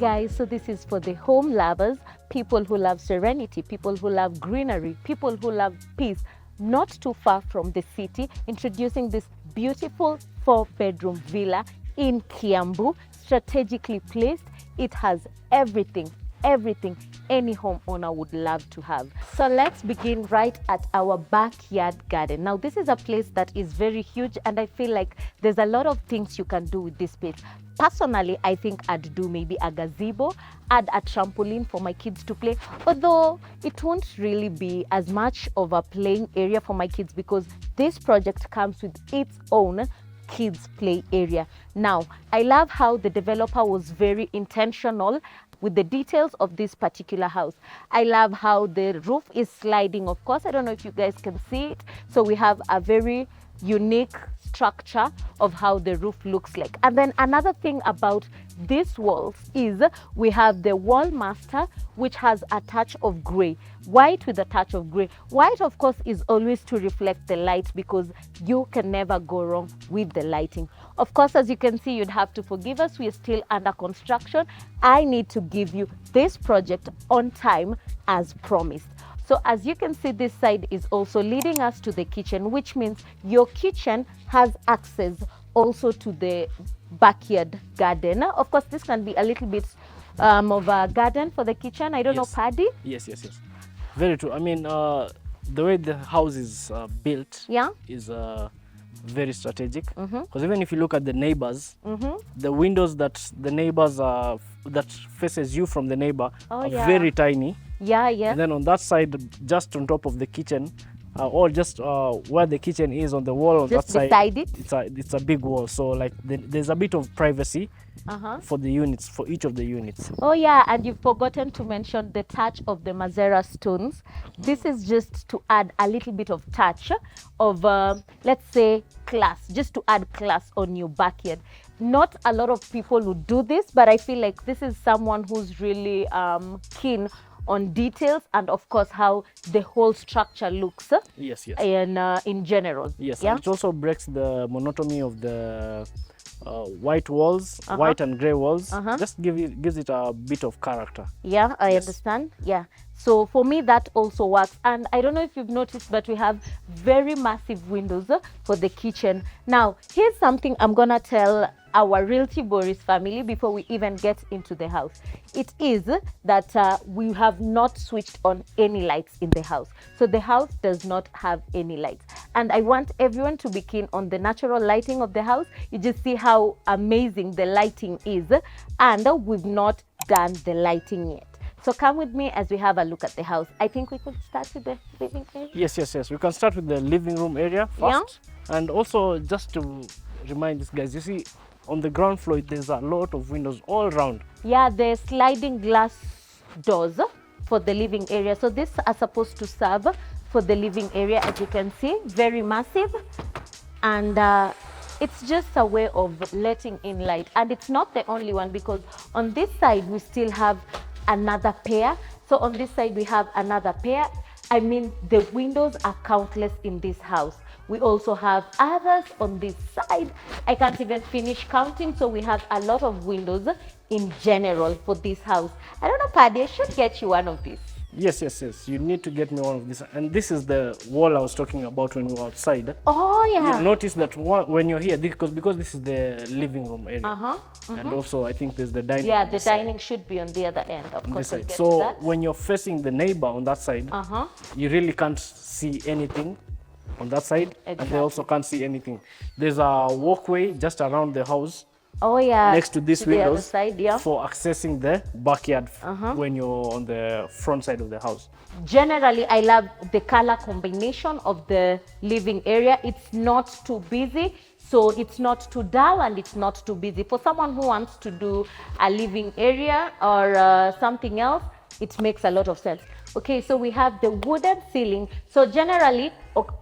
guys, so this is for the home lovers, people who love serenity, people who love greenery, people who love peace, not too far from the city, introducing this beautiful 4-bedroom villa in Kiambu, strategically placed. It has everything any homeowner would love to have. So let's begin right at our backyard garden. Now this is a place that is very huge, and I feel like there's a lot of things you can do with this space. Personally, I think I'd do maybe a gazebo, add a trampoline for my kids to play, although it won't really be as much of a playing area for my kids because this project comes with its own kids play area. Now, I love how the developer was very intentional with the details of this particular house. I love how the roof is sliding. Of course, I don't know if you guys can see it. So we have a very unique structure of how the roof looks like. And then another thing about these walls is we have the wall master, which has a touch of gray, white with a touch of gray. White, of course, is always to reflect the light because you can never go wrong with the lighting. Of course, as you can see, you'd have to forgive us. We are still under construction. I need to give you this project on time as promised. So as you can see, this side is also leading us to the kitchen, which means your kitchen has access also to the backyard garden. Of course, this can be a little bit of a garden for the kitchen. I don't know, Paddy? Yes. Very true. I mean, the way the house is built is very strategic. Because even if you look at the neighbors, the windows that the neighbors that faces you from the neighbor are very tiny. And then on that side, just on top of the kitchen, or just where the kitchen is on the wall on just that side, beside it's a big wall. So like there's a bit of privacy for the units, for each of the units. Oh yeah, and you've forgotten to mention the touch of the Mazera stones. This is just to add a little bit of touch of, let's say, class, just to add class on your backyard. Not a lot of people would do this, but I feel like this is someone who's really keen on details and of course how the whole structure looks. In general. And it also breaks the monotony of the white walls, white and gray walls. Just gives it a bit of character. I understand. So for me that also works. And I don't know if you've noticed, but we have very massive windows for the kitchen. Now here's something I'm gonna tell our Realty Boris family before we even get into the house. It is that we have not switched on any lights in the house. So the house does not have any lights. And I want everyone to be keen on the natural lighting of the house. You just see how amazing the lighting is. And we've not done the lighting yet. So come with me as we have a look at the house. I think we could start with the living area. Yes. We can start with the living room area first. And also just to remind these guys, you see, on the ground floor, there's a lot of windows all around. The sliding glass doors for the living area. So these are supposed to serve for the living area, as you can see, very massive. And it's just a way of letting in light. And it's not the only one because on this side, we still have another pair. So on this side, we have another pair. I mean, the windows are countless in this house. We also have others on this side. I can't even finish counting. So we have a lot of windows in general for this house. I don't know, Paddy, I should get you one of these. Yes. You need to get me one of these. And this is the wall I was talking about when we were outside. You notice that when you're here, because this is the living room area. And also I think there's the dining. The dining should be on the other end, of course. We'll so when you're facing the neighbor on that side, you really can't see anything on that side. And they also can't see anything. There's a walkway just around the house. Next to these windows side, for accessing the backyard when you're on the front side of the house. Generally, I love the color combination of the living area. It's not too busy, so it's not too dull and it's not too busy. For someone who wants to do a living area or something else, it makes a lot of sense. Okay, so we have the wooden ceiling. So generally,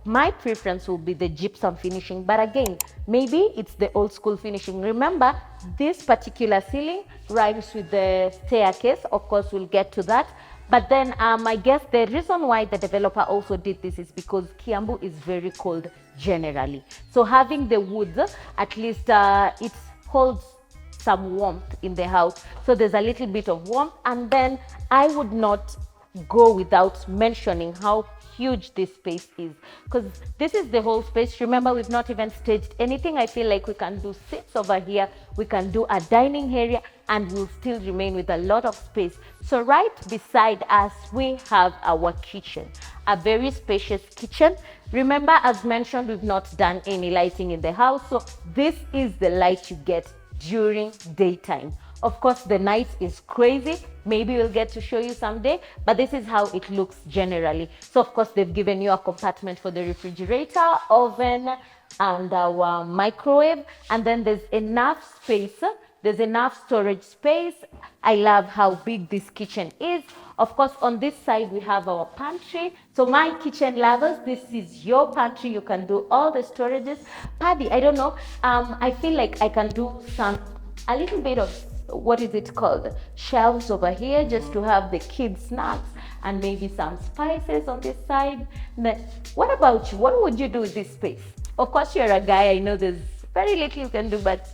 my preference will be the gypsum finishing, but again, maybe it's the old school finishing. Remember, this particular ceiling rhymes with the staircase. Of course, we'll get to that. But then I guess the reason why the developer also did this is because Kiambu is very cold generally. So having the woods, at least it holds some warmth in the house. So there's a little bit of warmth. And then I would not go without mentioning how huge this space is, because this is the whole space. Remember, we've not even staged anything. I feel like we can do seats over here, we can do a dining area, and we'll still remain with a lot of space. So right beside us we have our kitchen, a very spacious kitchen. Remember, as mentioned, we've not done any lighting in the house, so this is the light you get during daytime. Of course, the night is crazy. Maybe we'll get to show you someday, but this is how it looks generally. So of course, they've given you a compartment for the refrigerator, oven, and our microwave. And then there's enough space. There's enough storage space. I love how big this kitchen is. Of course, on this side, we have our pantry. So my kitchen lovers, this is your pantry. You can do all the storages. Paddy, I don't know. I feel like I can do a little bit of, what is it called, shelves over here, just to have the kids snacks and maybe some spices on this side. Then what about you? What would you do with this space? Of course, you're a guy. I know there's very little you can do, but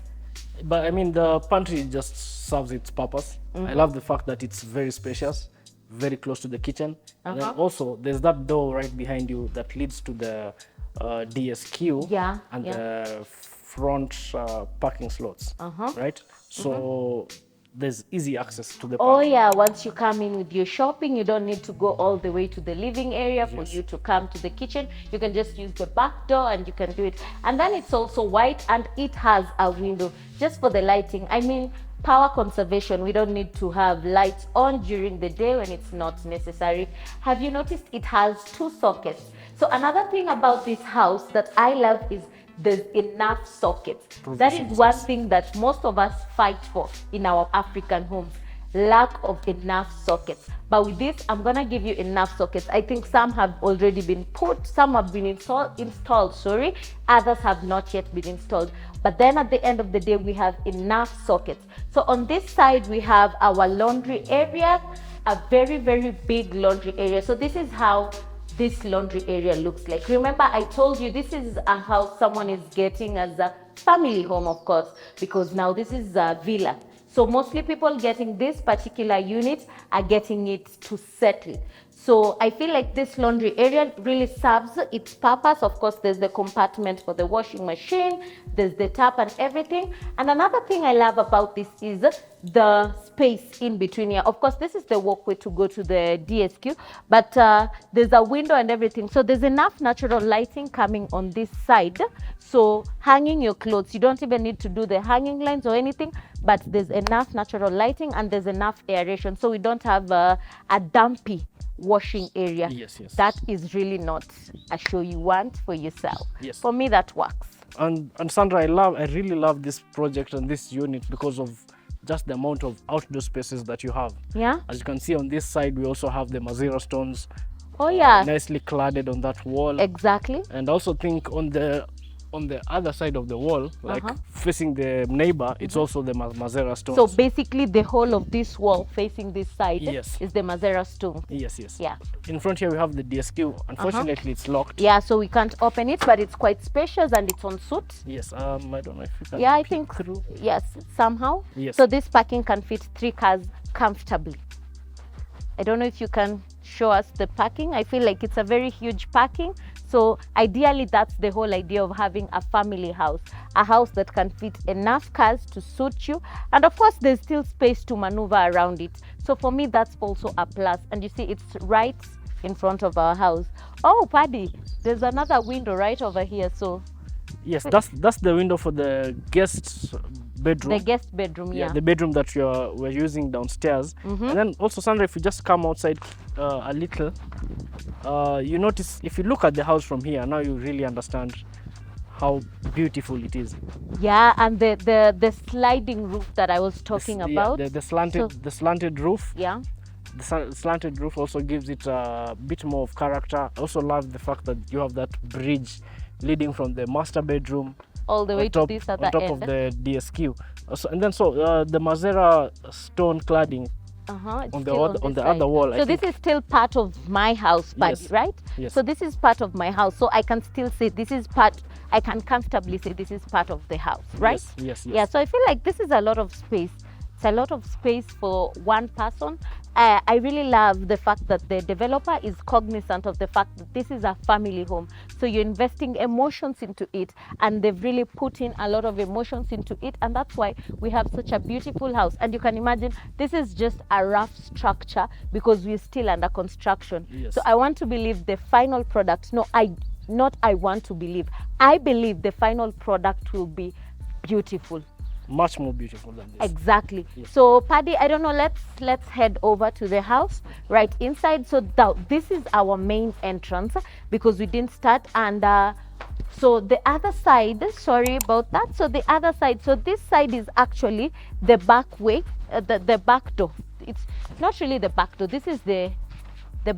I mean, the pantry just serves its purpose. I love the fact that it's very spacious, very close to the kitchen. And then also there's that door right behind you that leads to the DSQ and the front parking slots, right? So there's easy access to the parking. Once you come in with your shopping, you don't need to go all the way to the living area for you to come to the kitchen. You can just use the back door and you can do it. And then it's also white and it has a window just for the lighting. I mean, power conservation, we don't need to have lights on during the day when it's not necessary. Have you noticed it has 2 sockets? So another thing about this house that I love is there's enough sockets. That is one thing that most of us fight for in our African homes, lack of enough sockets. But with this, I'm gonna give you enough sockets. I think some have already been put, some have been installed, sorry, others have not yet been installed. But then at the end of the day, we have enough sockets. So on this side, we have our laundry area, a very, very big laundry area. So this is how this laundry area looks like. Remember, I told you this is a house someone is getting as a family home, of course, because now this is a villa. So mostly people getting this particular unit are getting it to settle. So I feel like this laundry area really serves its purpose. Of course, there's the compartment for the washing machine, there's the tap and everything. And another thing I love about this is the space in between here. Of course, this is the walkway to go to the DSQ, but there's a window and everything. So there's enough natural lighting coming on this side. So hanging your clothes, you don't even need to do the hanging lines or anything, but there's enough natural lighting and there's enough aeration. So we don't have a dumpy washing area. Yes. That is really not a show you want for yourself. Yes. For me, that works. And Sandra, I really love this project and this unit because of just the amount of outdoor spaces that you have. Yeah. As you can see on this side, we also have the Mazera stones. Nicely cladded on that wall. Exactly. And I also think on the other side of the wall, like facing the neighbor, it's also the Mazera stones. So basically the whole of this wall facing this side is the Mazera stone. Yes. Yeah. In front here we have the DSQ. Unfortunately, it's locked. Yeah, so we can't open it, but it's quite spacious and it's on suit. Yes. I don't know if you can. Yeah, I think through. Yes, somehow. Yes. So this parking can fit 3 cars comfortably. I don't know if you can show us the parking. I feel like it's a very huge parking. So ideally, that's the whole idea of having a family house, a house that can fit enough cars to suit you. And of course, there's still space to maneuver around it. So for me, that's also a plus. And you see, it's right in front of our house. Oh, Paddy, there's another window right over here. So yes, that's the window for the guest bedroom. The guest bedroom, yeah. The bedroom that we're using downstairs. And then also, Sandra, if you just come outside a little, you notice, if you look at the house from here, now you really understand how beautiful it is. Yeah, and the sliding roof that I was talking about. The slanted roof. Yeah. The slanted roof also gives it a bit more of character. I also love the fact that you have that bridge leading from the master bedroom all the way to this other on top end. of the DSQ. And then the Mazera stone cladding on the other wall. So this is still part of my house, Paddy, Yes. right? Yes. So this is part of my house. So I can still say this is part, I can comfortably say this is part of the house, right? Yes. Yeah, so I feel like this is a lot of space. It's a lot of space for one person. I really love the fact that the developer is cognizant of the fact that this is a family home. So you're investing emotions into it, and they've really put in a lot of emotions into it. And that's why we have such a beautiful house. And you can imagine this is just a rough structure because we're still under construction. Yes. So I want to believe the final product, I want to believe, I believe the final product will be beautiful. Much more beautiful than this. Exactly. Yes. So Paddy, I don't know, let's head over to the house right inside. So this is our main entrance because we didn't start, and so the other side, sorry about that, so the other side, so this side is actually the back way, the back door. It's not really the back door, this is the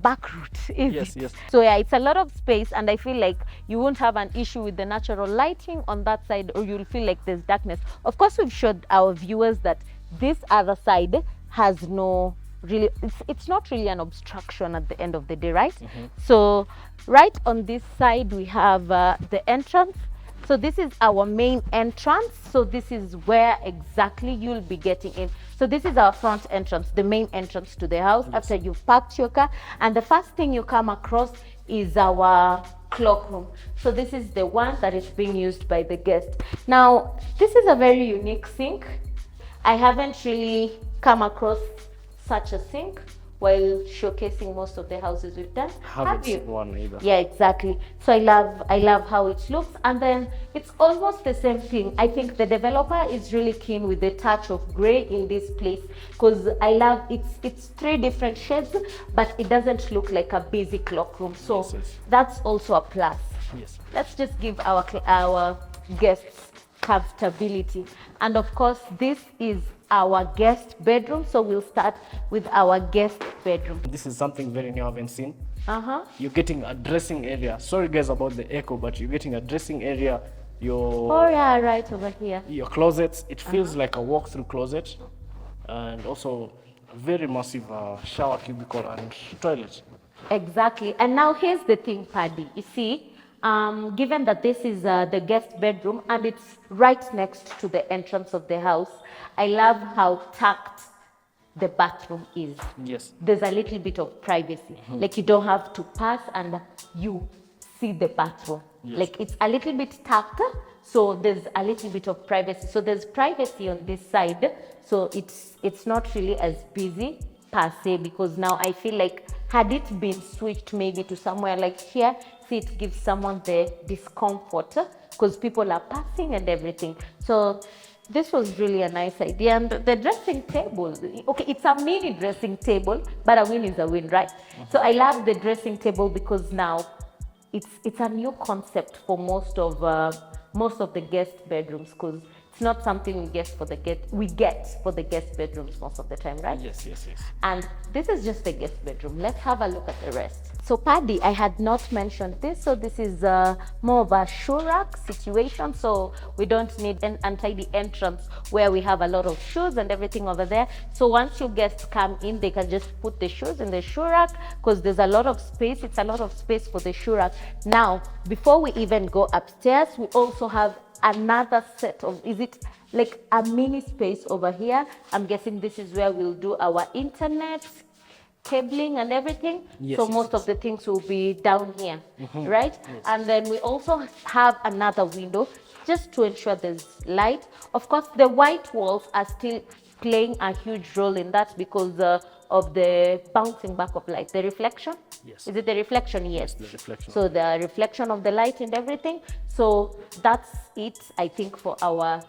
back route. Yes. So yeah, it's a lot of space, and I feel like you won't have an issue with the natural lighting on that side, or you'll feel like there's darkness. Of course, we've showed our viewers that this other side has no really, it's not really an obstruction at the end of the day, right? So right on this side we have the entrance. So this is our main entrance. So this is where exactly you'll be getting in. So this is our front entrance, the main entrance to the house. Yes. After you've parked your car, and the first thing you come across is our cloakroom. So this is the one that is being used by the guest. Now, this is a very unique sink. I haven't really come across such a sink while showcasing most of the houses we've done. Haven't seen one either. Yeah, exactly. So I love how it looks, and then it's almost the same thing. I think the developer is really keen with the touch of gray in this place, because I love it's 3 different shades, but it doesn't look like a busy cloakroom. So yes. That's also a plus. Yes. Let's just give our guests comfortability, and of course this is our guest bedroom. So we'll start with our guest bedroom. This is something very new I haven't seen. You're getting a dressing area. Sorry guys about the echo, but you're getting a dressing area. Right over here. Your closets. It feels like a walk-through closet, and also a very massive shower cubicle and toilet. Exactly. And now here's the thing, Paddy. You see, given that this is the guest bedroom and it's right next to the entrance of the house, I love how tucked the bathroom is. Yes. There's a little bit of privacy. Like you don't have to pass and you see the bathroom. Yes. Like it's a little bit tucked, so there's a little bit of privacy. So there's privacy on this side. So it's not really as busy per se, because now I feel like had it been switched maybe to somewhere like here, see, it gives someone the discomfort because people are passing and everything. So this was really a nice idea. And the dressing table, okay, it's a mini dressing table, but a win is a win, right? So I love the dressing table because now it's a new concept for most of the guest bedrooms, because it's not something we get for the guest bedrooms most of the time, right? Yes. And this is just the guest bedroom. Let's have a look at the rest. So Paddy, I had not mentioned this. So this is more of a shoe rack situation. So we don't need an untidy entrance where we have a lot of shoes and everything over there. So once your guests come in, they can just put the shoes in the shoe rack because there's a lot of space. It's a lot of space for the shoe rack. Now, before we even go upstairs, we also have another set of, is it like a mini space over here? I'm guessing this is where we'll do our internet, cabling and everything. Yes, so most of the things will be down here, right? Yes. And then we also have another window just to ensure there's light. Of course, the white walls are still playing a huge role in that because of the bouncing back of light, the reflection. Yes. Is it the reflection? Yes. The reflection. So the reflection of the light and everything. So that's it, I think, for our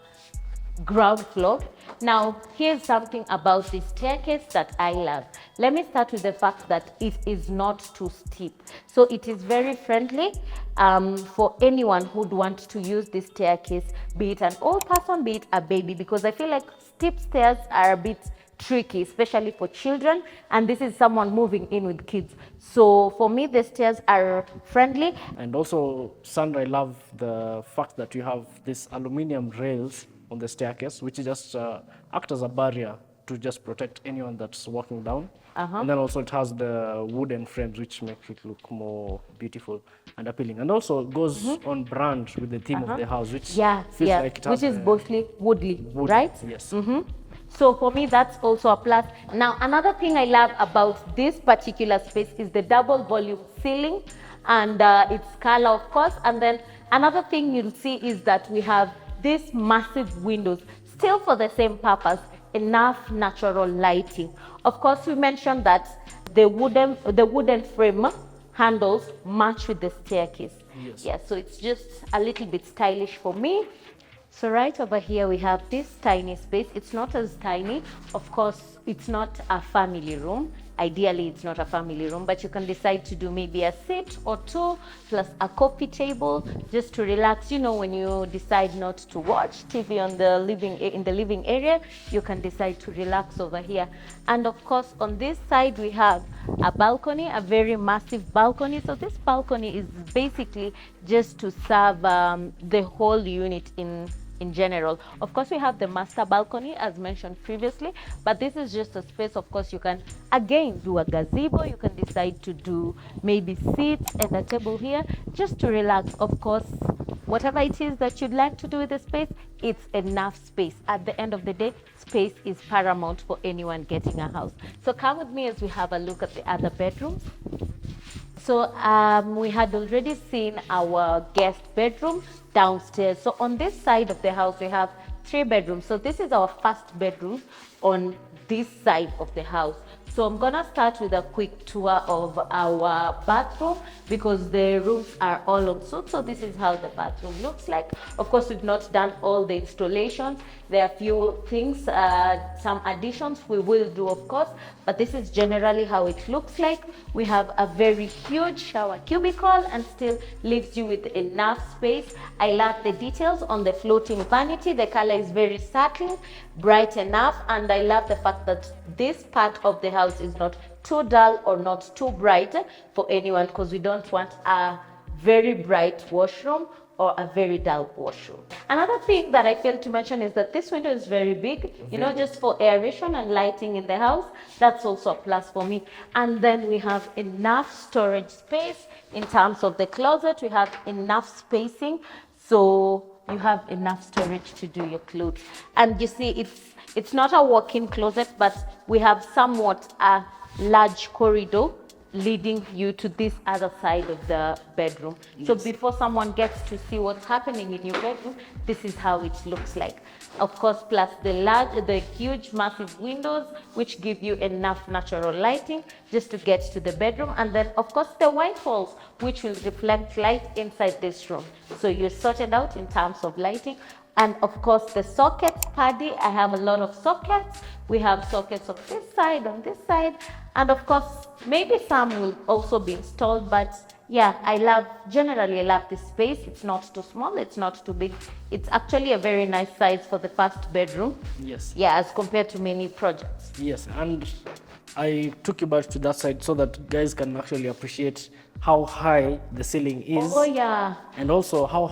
ground floor. Now, here's something about this staircase that I love. Let me start with the fact that it is not too steep. So it is very friendly for anyone who'd want to use this staircase, be it an old person, be it a baby, because I feel like steep stairs are a bit tricky, especially for children, and this is someone moving in with kids. So for me, the stairs are friendly. And also, Sandra, I love the fact that you have these aluminium rails on the staircase, which just act as a barrier to just protect anyone that's walking down. And then also it has the wooden frames, which make it look more beautiful and appealing. And also goes on brand with the theme of the house, which feels like it has which is mostly woodly, right? Yes. So for me, that's also a plus. Now, another thing I love about this particular space is the double volume ceiling and its color, of course. And then another thing you'll see is that we have these massive windows, still for the same purpose, enough natural lighting. Of course, we mentioned that the wooden frame handles match with the staircase. Yes. Yeah, so it's just a little bit stylish for me. So right over here we have this tiny space. It's not as tiny. Of course, it's not a family room. Ideally, it's not a family room, but you can decide to do maybe a seat or two plus a coffee table just to relax. You know, when you decide not to watch TV on the living area, you can decide to relax over here. And of course, on this side we have a balcony, a very massive balcony. So this balcony is basically just to serve the whole unit in general. Of course, we have the master balcony as mentioned previously, but this is just a space. Of course, you can again do a gazebo. You can decide to do maybe seats and a table here just to relax. Of course, whatever it is that you'd like to do with the space, it's enough space. At the end of the day, space is paramount for anyone getting a house. So come with me as we have a look at the other bedrooms. So we had already seen our guest bedroom downstairs. So on this side of the house, we have 3 bedrooms. So this is our first bedroom on this side of the house. So I'm gonna start with a quick tour of our bathroom because the rooms are all en suite. So this is how the bathroom looks like. Of course, we've not done all the installations. There are a few things, some additions we will do, of course, but this is generally how it looks like. We have a very huge shower cubicle and still leaves you with enough space. I love the details on the floating vanity. The color is very subtle, bright enough, and I love the fact that this part of the house is not too dull or not too bright for anyone, because we don't want a very bright washroom or a very dull washroom. Another thing that I failed to mention is that this window is very big, you know, just for aeration and lighting in the house. That's also a plus for me. And then we have enough storage space in terms of the closet. We have enough spacing, so you have enough storage to do your clothes. And you see, it's not a walk-in closet, but we have somewhat a large corridor leading you to this other side of the bedroom. Yes. So before someone gets to see what's happening in your bedroom, this is how it looks like. Of course, plus the huge massive windows, which give you enough natural lighting just to get to the bedroom. And then of course the white walls, which will reflect light inside this room. So you're sorted out in terms of lighting. And of course the sockets, Paddy, I have a lot of sockets. We have sockets on this side, on this side, and of course maybe some will also be installed, but yeah, generally I love this space. It's not too small, it's not too big. It's actually a very nice size for the first bedroom. Yes. Yeah, as compared to many projects. Yes, and I took you back to that side so that guys can actually appreciate how high the ceiling is. Oh yeah. And also how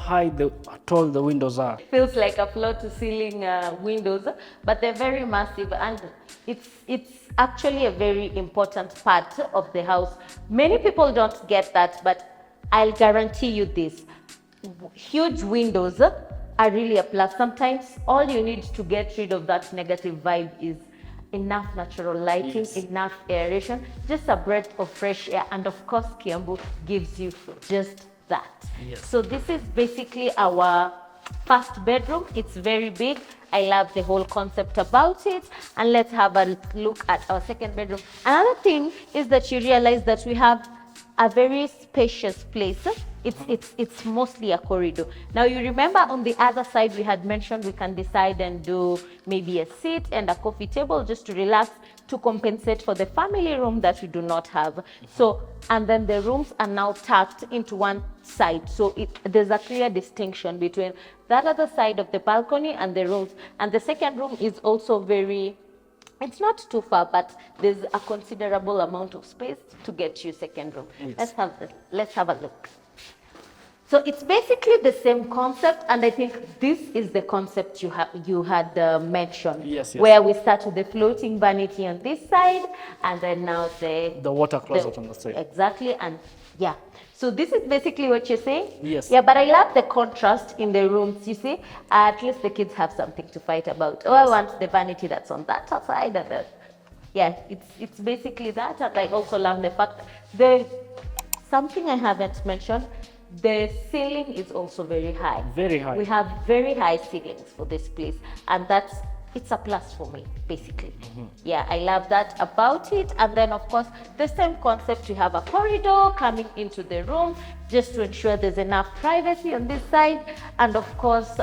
tall the windows are. It feels like a floor to ceiling windows, but they're very massive, and it's actually a very important part of the house. Many people don't get that, but I'll guarantee you this. Huge windows are really a plus. Sometimes all you need to get rid of that negative vibe is enough natural lighting, yes, enough aeration, just a breath of fresh air, and of course Kiambu gives you just that. Yes. So this is basically our first bedroom. It's very big. I love the whole concept about it. And let's have a look at our second bedroom. Another thing is that you realize that we have a very spacious place. It's mostly a corridor. Now you remember on the other side we had mentioned we can decide and do maybe a seat and a coffee table just to relax, to compensate for the family room that we do not have. So, and then the rooms are now tucked into one side. So there's a clear distinction between that other side of the balcony and the rooms. And the second room is also it's not too far, but there's a considerable amount of space to get you second room. Yes. Let's have a look. So it's basically the same concept, and I think this is the concept you had mentioned. Yes, yes. Where we start with the floating vanity on this side, and then now the water closet on the side. Exactly, and yeah. So this is basically what you're saying? Yes. Yeah, but I love the contrast in the rooms, you see. At least the kids have something to fight about. Oh, I want the vanity that's on that side, and then, yeah, it's basically that. And I also love the fact something I haven't mentioned, the ceiling is also very high. Very high. We have very high ceilings for this place, and it's a plus for me, basically. Yeah, I love that about it. And then, of course, the same concept, you have a corridor coming into the room just to ensure there's enough privacy on this side. And of course,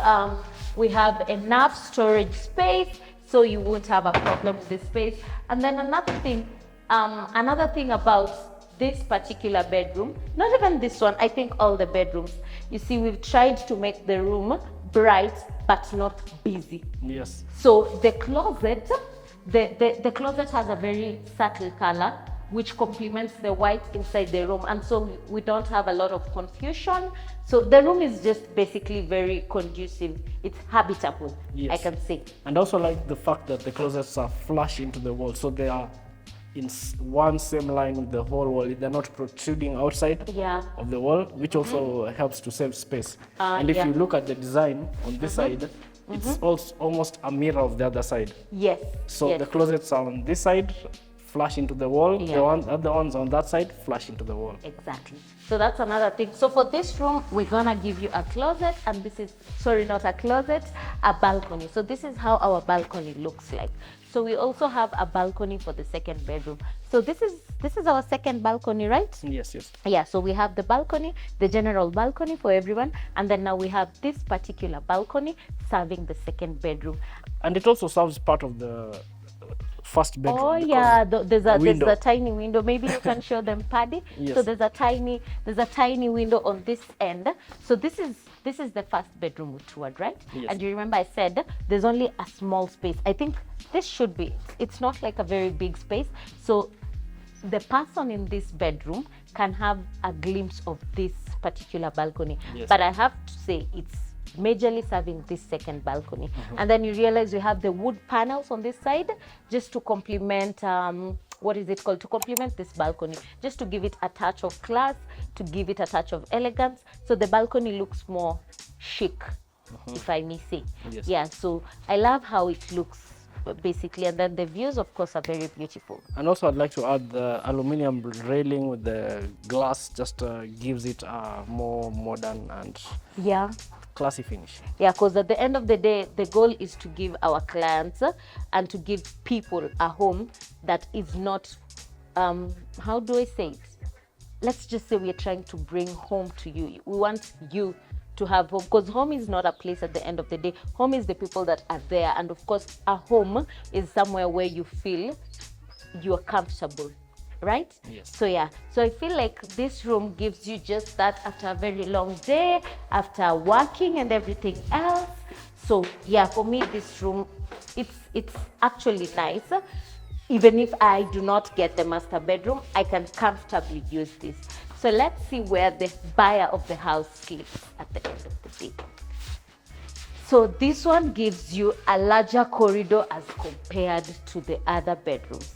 we have enough storage space, so you won't have a problem with the space. And then another thing about this particular bedroom, not even this one, I think all the bedrooms, you see, we've tried to make the room bright but not busy. Yes. So the closet, the closet has a very subtle color which complements the white inside the room, and so we don't have a lot of confusion. So the room is just basically very conducive. It's habitable, yes, I can say. And also like the fact that the closets are flush into the wall, so they are in one same line with the whole wall. They're not protruding outside of the wall, which also helps to save space. And if you look at the design on this side, it's also almost a mirror of the other side. Yes. So the closets are on this side, flush into the wall. The other ones on that side, flush into the wall. Exactly. So that's another thing. So for this room, we're gonna give you a closet, and this is, sorry, not a closet, a balcony. So this is how our balcony looks like. So we also have a balcony for the second bedroom. So this is our second balcony, right? Yes, yes. Yeah, so we have the balcony, the general balcony for everyone, and then now we have this particular balcony serving the second bedroom. And it also serves part of the first bedroom. Oh yeah, there's a tiny window. Maybe you can show them, Paddy. Yes. So there's a tiny window on this end. So this is the first bedroom we toured, right? Yes. And you remember I said there's only a small space. I think this should be, it's not like a very big space. So the person in this bedroom can have a glimpse of this particular balcony. Yes. But I have to say it's majorly serving this second balcony. And then you realize we have the wood panels on this side just to complement what is it called, to complement this balcony, just to give it a touch of class, to give it a touch of elegance, so the balcony looks more chic, if I may say. Yes. Yeah, so I love how it looks basically, and then the views of course are very beautiful. And also I'd like to add the aluminium railing with the glass just gives it a more modern and classy finish. Yeah, because at the end of the day, the goal is to give our clients and to give people a home that is not, how do I say it? Let's just say we're trying to bring home to you. We want you to have home, because home is not a place at the end of the day. Home is the people that are there, and of course a home is somewhere where you feel you're comfortable, right? Yes. So yeah, so I feel like this room gives you just that after a very long day, after working and everything else. So yeah, for me this room, it's actually nice. Even if I do not get the master bedroom, I can comfortably use this. So let's see where the buyer of the house sleeps at the end of the day. So this one gives you a larger corridor as compared to the other bedrooms.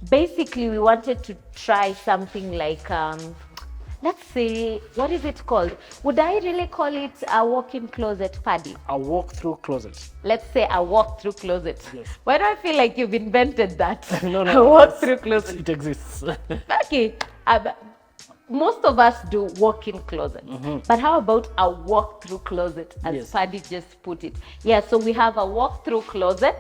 Basically, we wanted to try something like, let's say, what is it called? Would I really call it a walk-in closet, Paddy? A walk-through closet. Let's say a walk-through closet. Yes. Why do I feel like you've invented that? No. A walk-through closet. It exists. Okay. Most of us do walk-in closet, but how about a walk-through closet, as Paddy just put it? Yeah, so we have a walk-through closet,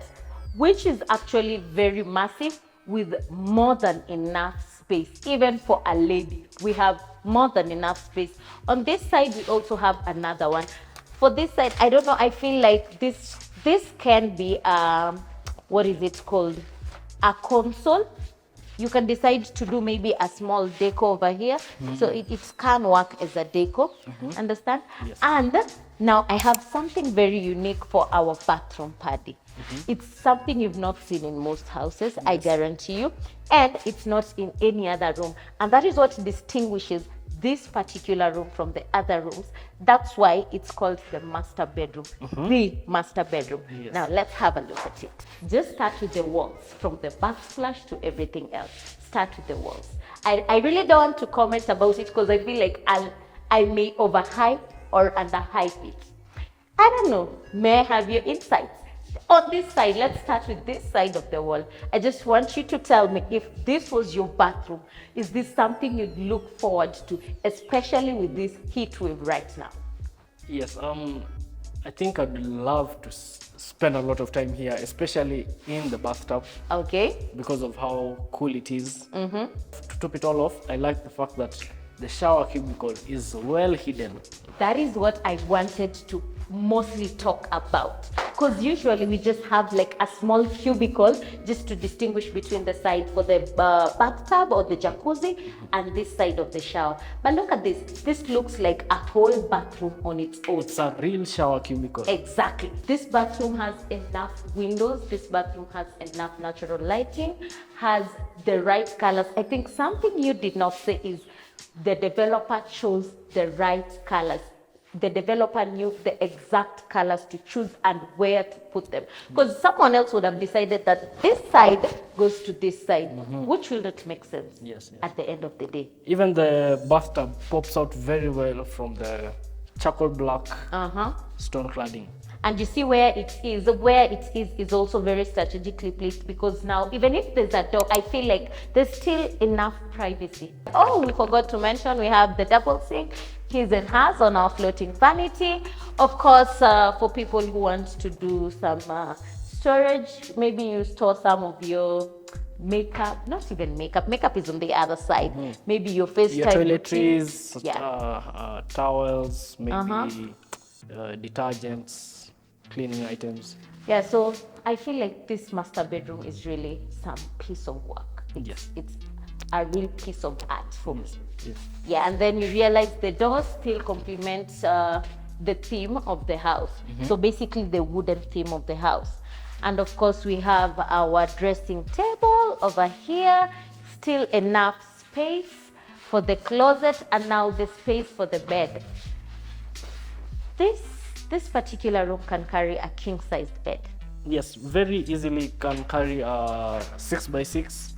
which is actually very massive with more than enough space. Even for a lady, we have more than enough space. On this side, we also have another one. For this side, I don't know, I feel like this can be, what is it called? A console. You can decide to do maybe a small deco over here. So it can work as a deco, understand? Yes. And now I have something very unique for our bathroom, Paddy. It's something you've not seen in most houses, I guarantee you. And it's not in any other room. And that is what distinguishes this particular room from the other rooms. That's why it's called the master bedroom, the master bedroom. Yes. Now let's have a look at it. Just start with the walls, from the backsplash to everything else. Start with the walls. I really don't want to comment about it because I feel like I may overhype or underhype it. I don't know. May I have your insights? On this side, let's start with this side of the wall. I just want you to tell me, if this was your bathroom, is this something you'd look forward to, especially with this heat wave right now? Yes, I think I'd love to spend a lot of time here, especially in the bathtub. Okay. Because of how cool it is. To top it all off, I like the fact that the shower cubicle is well hidden. That is what I wanted to mostly talk about, because usually we just have like a small cubicle just to distinguish between the side for the bathtub or the jacuzzi and this side of the shower. But look at this. This looks like a whole bathroom on its own. It's a real shower cubicle. Exactly. This bathroom has enough windows. This bathroom has enough natural lighting, has the right colors. I think something you did not say is the developer chose the right colors. The developer knew the exact colors to choose and where to put them. Because someone else would have decided that this side goes to this side, which will not make sense at the end of the day. Even the bathtub pops out very well from the charcoal black stone cladding. And you see where it is also very strategically placed, because now even if there's a door, I feel like there's still enough privacy. Oh, we forgot to mention we have the double sink, his and hers on our floating vanity. Of course, for people who want to do some storage, maybe you store some of your makeup, not even makeup is on the other side. Maybe your FaceTime, your toiletries, towels, maybe detergents, cleaning items. Yeah, so I feel like this master bedroom is really some piece of work. Yes. It's a real piece of art for me. Yes. Yeah, and then you realize the doors still complement the theme of the house. So basically the wooden theme of the house. And of course we have our dressing table over here, still enough space for the closet, and now the space for the bed. This particular room can carry a king-sized bed. Yes, very easily can carry a 6x6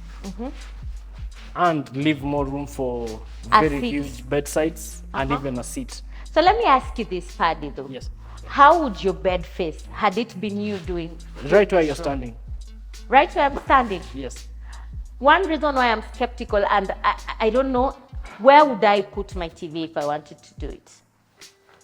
and leave more room for very huge bedsides and even a seat. So let me ask you this, Paddy, though. Yes. How would your bed face had it been you doing? Right where you're standing. Right where I'm standing? Yes. One reason why I'm skeptical, and I don't know, where would I put my TV if I wanted to do it?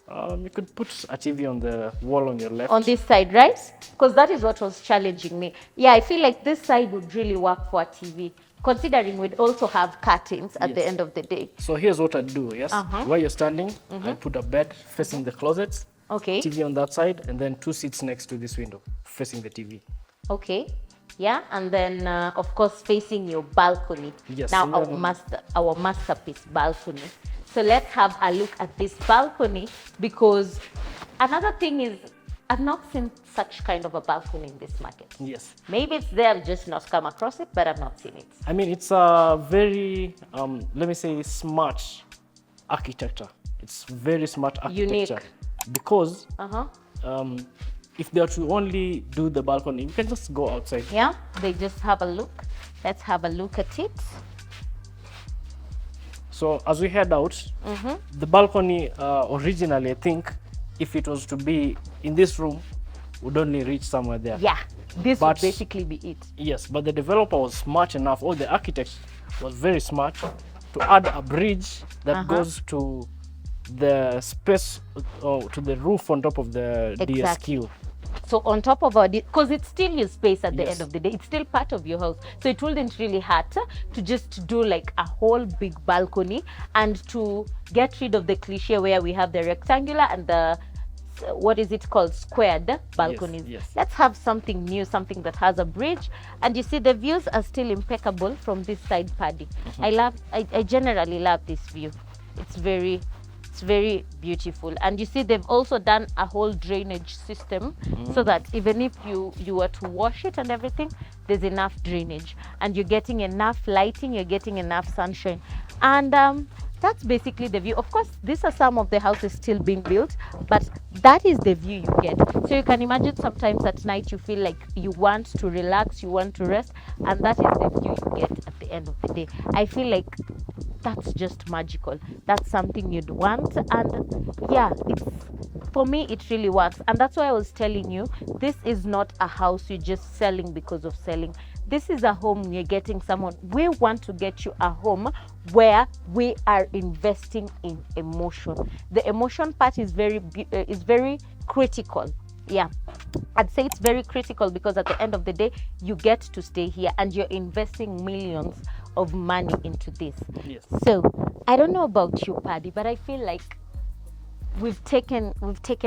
You could put a TV on the wall on your left. On this side, right? Because that is what was challenging me. Yeah, I feel like this side would really work for a TV, considering we'd also have curtains at the end of the day. So here's what I'd do, yes? Where you're standing, I put a bed facing the closet, TV on that side, and then 2 seats next to this window, facing the TV. Okay. Yeah, and then of course facing your balcony. Yes. Now our masterpiece balcony. So let's have a look at this balcony, because another thing is I've not seen such kind of a balcony in this market. Yes. Maybe it's there, I've just not come across it, but I've not seen it. I mean, it's a very, let me say, smart architecture. It's very smart architecture. Unique. Because if they are to only do the balcony, you can just go outside. Yeah, they just have a look. Let's have a look at it. So as we head out, the balcony originally, I think, if it was to be in this room, would only reach somewhere there. Yeah, this would basically be it. Yes, but the developer was smart enough, or the architect was very smart, to add a bridge that goes to the space, to the roof on top of the DSQ. So on top of our, because it's still your space at the end of the day, it's still part of your house. So it wouldn't really hurt to just do like a whole big balcony, and to get rid of the cliche where we have the rectangular and the, what is it called, squared balconies. Yes. Let's have something new, something that has a bridge. And you see the views are still impeccable from this side, Paddy. I generally love this view. It's very beautiful. And you see they've also done a whole drainage system, so that even if you were to wash it and everything, there's enough drainage, and you're getting enough lighting, you're getting enough sunshine. And that's basically the view. Of course, these are some of the houses still being built, but that is the view you get. So you can imagine sometimes at night you feel like you want to relax, you want to rest, and that is the view you get at the end of the day. I feel like that's just magical. That's something you'd want, and yeah, it's, for me it really works. And that's why I was telling you, this is not a house you're just selling because of selling. This is a home you're getting someone. We want to get you a home where we are investing in emotion. The emotion part is very critical. Yeah, I'd say it's very critical, because at the end of the day you get to stay here and you're investing millions of money into this. Yes. So I don't know about you, Paddy, but I feel like we've taken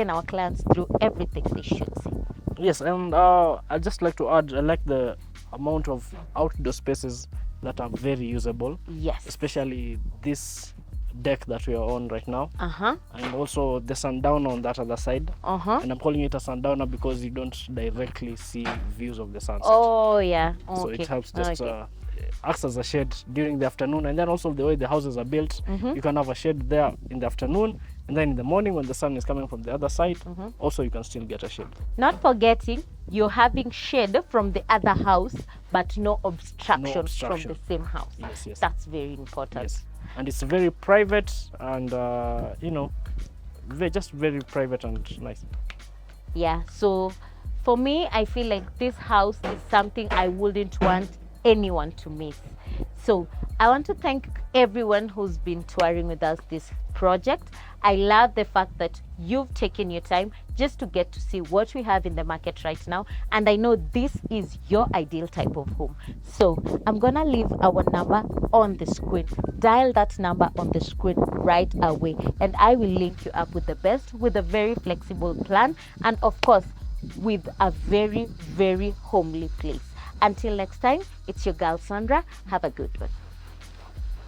our clients through everything they should see. Yes, and I'd just like to add, I like the amount of outdoor spaces that are very usable. Yes. Especially this deck that we are on right now. And also the sundowner on that other side. And I'm calling it a sundowner because you don't directly see views of the sunset. Oh yeah. Okay. So it helps just acts as a shade during the afternoon, and then also the way the houses are built, you can have a shade there in the afternoon, and then in the morning when the sun is coming from the other side, also you can still get a shade. Not forgetting, you're having shade from the other house, but no obstruction from the same house. Yes, yes. That's very important. Yes. And it's very private, and you know, just very private and nice. Yeah, so for me, I feel like this house is something I wouldn't want anyone to miss. So I want to thank everyone who's been touring with us this project. I love the fact that you've taken your time just to get to see what we have in the market right now, and I know this is your ideal type of home. So I'm gonna leave our number on the screen. Dial that number on the screen right away, and I will link you up with the best, with a very flexible plan, and of course with a very, very homely place. Until next time, it's your girl Sandra. Have a good one.